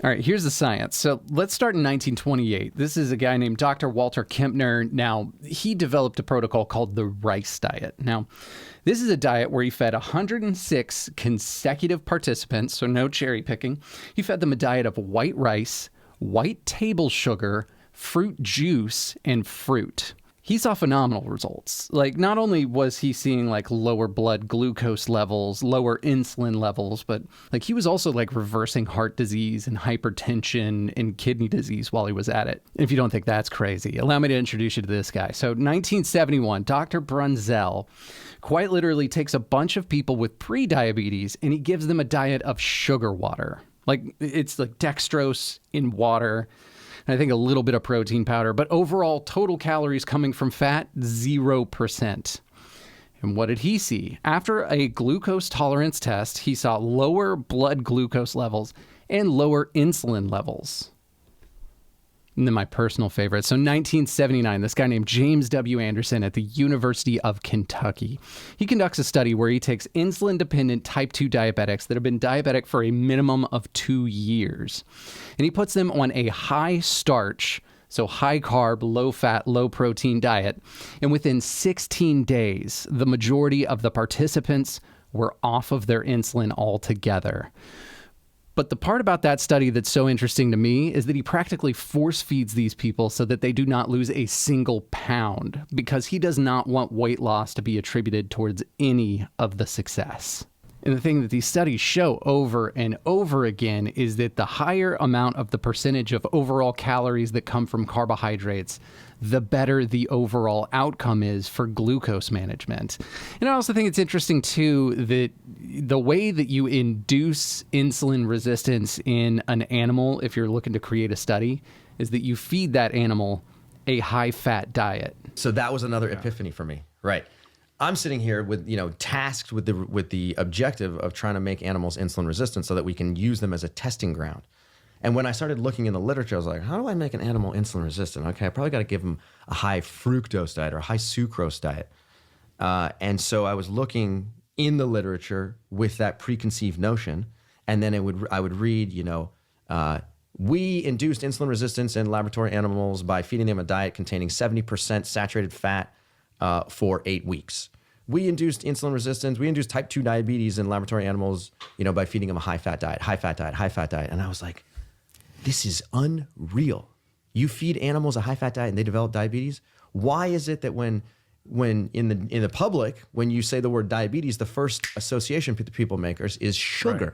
All right, here's the science. So let's start in 1928. This is a guy named Dr. Walter Kempner. Now, he developed a protocol called the rice diet. Now, this is a diet where he fed 106 consecutive participants, so no cherry picking. He fed them a diet of white rice, white table sugar, fruit juice, and fruit. He saw phenomenal results. Like, not only was he seeing like lower blood glucose levels, lower insulin levels, but like he was also like reversing heart disease and hypertension and kidney disease while he was at it. If you don't think that's crazy, allow me to introduce you to this guy. So 1971, Dr. Brunzell quite literally takes a bunch of people with pre-diabetes and he gives them a diet of sugar water. Like, it's like dextrose in water. I think a little bit of protein powder, but overall total calories coming from fat, 0%. And what did he see? After a glucose tolerance test, he saw lower blood glucose levels and lower insulin levels. And then my personal favorite. So 1979, this guy named James W. Anderson at the University of Kentucky. He conducts a study where he takes insulin-dependent type 2 diabetics that have been diabetic for a minimum of 2 years. And he puts them on a high starch, so high carb, low fat, low protein diet. And within 16 days, the majority of the participants were off of their insulin altogether. But the part about that study that's so interesting to me is that he practically force feeds these people so that they do not lose a single pound, because he does not want weight loss to be attributed towards any of the success. And the thing that these studies show over and over again is that the higher amount of the percentage of overall calories that come from carbohydrates, the better the overall outcome is for glucose management. And I also think it's interesting, too, that the way that you induce insulin resistance in an animal, if you're looking to create a study, is that you feed that animal a high-fat diet. So that was another epiphany for me, right? I'm sitting here with, tasked with the objective of trying to make animals insulin resistant so that we can use them as a testing ground. And when I started looking in the literature, I was like, how do I make an animal insulin resistant? Okay, I probably got to give them a high fructose diet or a high sucrose diet. And so I was looking in the literature with that preconceived notion. And then I would read, we induced insulin resistance in laboratory animals by feeding them a diet containing 70% saturated fat for 8 weeks. We induced insulin resistance. We induced type 2 diabetes in laboratory animals, by feeding them a high-fat diet, high-fat diet, high-fat diet. And I was like, this is unreal. You feed animals a high-fat diet and they develop diabetes? Why is it that when in the public, when you say the word diabetes, the first association people make is sugar? Right.